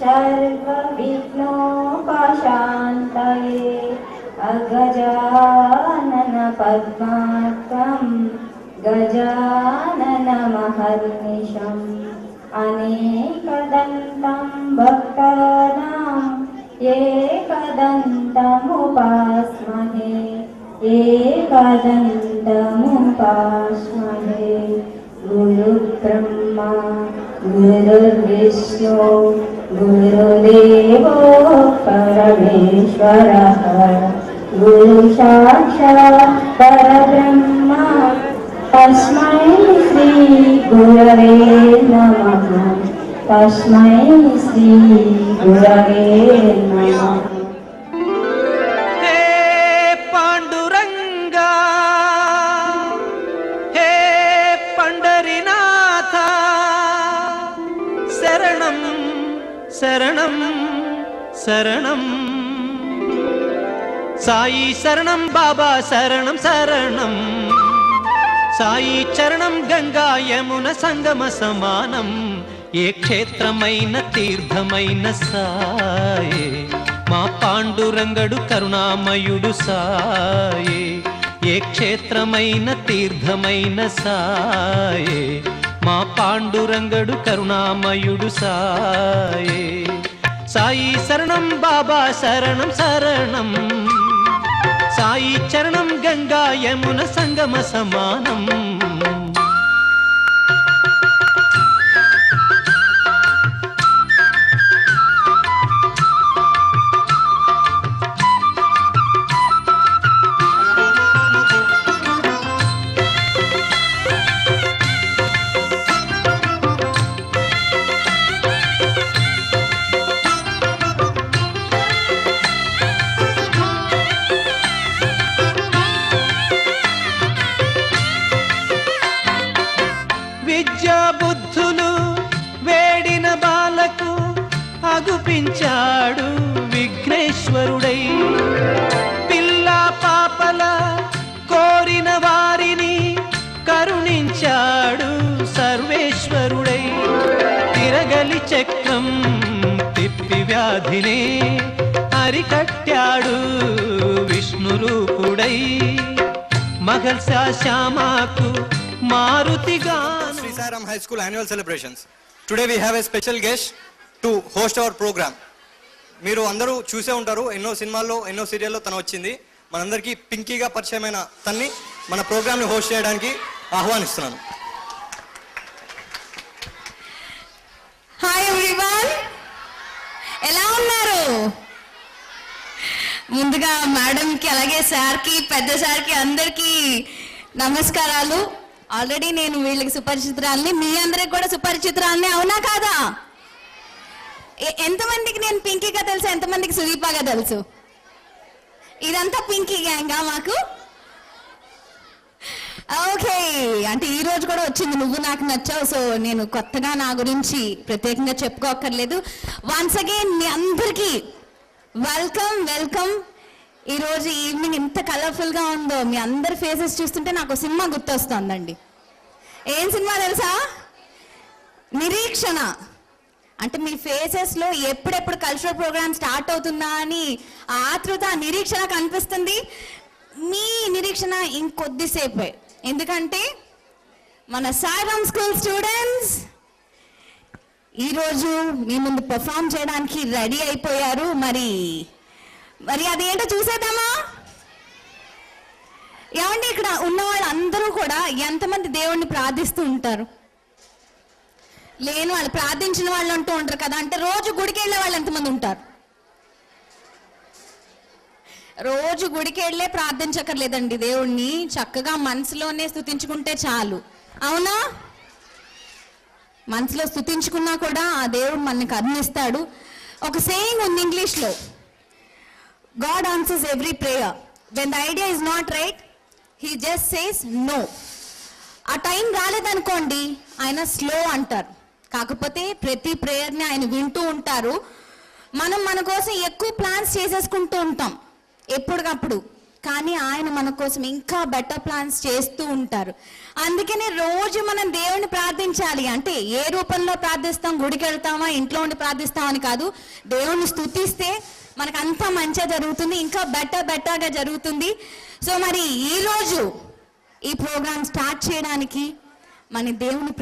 सर्वविघ्नोपशान्तये अगजानन पद्मार्कं गजाननमहर्निशम् अनेकदन्तं भक्तानां एकदन्तमुपास्महे एकदन्तमुपास्महे। गुरुब्रह्मा गुरुर्विष्णु गुरुदेवो परमेश्वरः गुरुसाक्षात् परब्रह्म तस्मै श्री गुरवे नमः तस्मै श्री गुरवे नमः। శరణం శరణం సాయి శరణం బాబా శరణం శరణం సాయి చరణం గంగా యమున సంగమ సమానం ఏ క్షేత్రమైన తీర్థమైన సాయే మా పాండురంగడు కరుణామయుడు సాయే ఏ క్షేత్రమైన తీర్థమైన సాయే మా పాండురంగడు కరుణామయుడు సాయే సాయి శరణం బాబా శరణం శరణం సాయి చరణం గంగా యమున సంగమ సమానం। బుద్ధులు వేడిన బాలకు అగుపించాడు విఘ్నేశ్వరుడై పిల్ల పాపల కోరిన వారిని కరుణించాడు సర్వేశ్వరుడై తిరగలి చక్రం తిప్పి వ్యాధినే అరికట్టాడు విష్ణు రూపుడై మహర్షి శ్యామకు మారుతిగా Sri Sai Ram High School annual celebrations. Today we have a special guest to host our program. మీరు అందరూ చూసే ఉంటారు, ఎన్నో సినిమాల్లో ఎన్నో సీరియల్లో తను వచ్చింది. మనందరికీ పింకీగా పరిచయమైన తన్ని మన ప్రోగ్రామ్ని హోస్ట్ చేయడానికి ఆహ్వానిస్తున్నాను. హాయ్ ఎవ్రీవన్, ఎలా ఉన్నారు? ముందుగా మేడంకి అలాగే సార్కి పెద్ద సార్కి అందరికీ నమస్కారాలు. ఆల్రెడీ నేను వీళ్ళకి సుపరిచితురాల్ని, మీ అందరికి కూడా సుపరిచితురాల్ని, అవునా కాదా? ఎంతమందికి నేను పింకీగా తెలుసు, ఎంతమందికి సుదీపాగా తెలుసు? ఇదంతా పింకీ గ్యాంగా మాకు. ఓకే, అంటే ఈ రోజు కూడా వచ్చింది నువ్వు నాకు నచ్చావు. సో నేను కొత్తగా నా గురించి ప్రత్యేకంగా చెప్పుకోక్కర్లేదు. వన్స్ అగైన్ మీ అందరికీ వెల్కమ్ వెల్కమ్. ఈరోజు ఈవినింగ్ ఎంత కలర్ఫుల్గా ఉందో, మీ అందరి ఫేసెస్ చూస్తుంటే నాకు సినిమా గుర్తొస్తుందండి. ఏం సినిమా తెలుసా? నిరీక్షణ. అంటే మీ ఫేసెస్లో ఎప్పుడెప్పుడు కల్చరల్ ప్రోగ్రామ్ స్టార్ట్ అవుతుందా అని ఆతృత, నిరీక్షణ కనిపిస్తుంది. మీ నిరీక్షణ ఇంకొద్దిసేపే, ఎందుకంటే మన సాయి రామ్ స్కూల్ స్టూడెంట్స్ ఈరోజు మీ ముందు పర్ఫామ్ చేయడానికి రెడీ అయిపోయారు. మరి అదేంటో చూసేద్దామా? ఏమంటే ఇక్కడ ఉన్న వాళ్ళు అందరూ కూడా ఎంతమంది దేవుణ్ణి ప్రార్థిస్తూ ఉంటారు? లేని వాళ్ళు, ప్రార్థించిన వాళ్ళు అంటూ ఉంటారు కదా. అంటే రోజు గుడికి వెళ్ళే వాళ్ళు ఎంతమంది ఉంటారు? రోజు గుడికి వెళ్ళే ప్రార్థించక్కర్లేదండి దేవుణ్ణి, చక్కగా మనసులోనే స్తుతించుకుంటే చాలు, అవునా? మనసులో స్తుతించుకున్నా కూడా ఆ దేవుడు మనల్ని కరుణిస్తాడు. ఒక సేయింగ్ ఉంది ఇంగ్లీష్లో, God answers every prayer. When the idea is not right, he just says no. ఆ టైం రాలేదనుకోండి, ఆయన స్లో అంటారు. కాకపోతే ప్రతి ప్రేయర్ని ఆయన వింటూ ఉంటారు. మనం మన కోసం ఎక్కువ ప్లాన్స్ చేసేసుకుంటూ ఉంటాం ఎప్పటికప్పుడు. కానీ ఆయన మన కోసం ఇంకా బెటర్ ప్లాన్స్ చేస్తూ ఉంటారు. అందుకనే రోజు మనం దేవుని ప్రార్థించాలి. అంటే ఏ రూపంలో ప్రార్థిస్తాం, గుడికి వెళ్తామా, ఇంట్లో ఉండి ప్రార్థిస్తామని కాదు. దేవుని స్తుతిస్తే మనకు అంతా మంచిగా జరుగుతుంది, ఇంకా బెటర్గా జరుగుతుంది. సో మరి ఈరోజు ఈ ప్రోగ్రామ్ స్టార్ట్ చేయడానికి మన దేవుని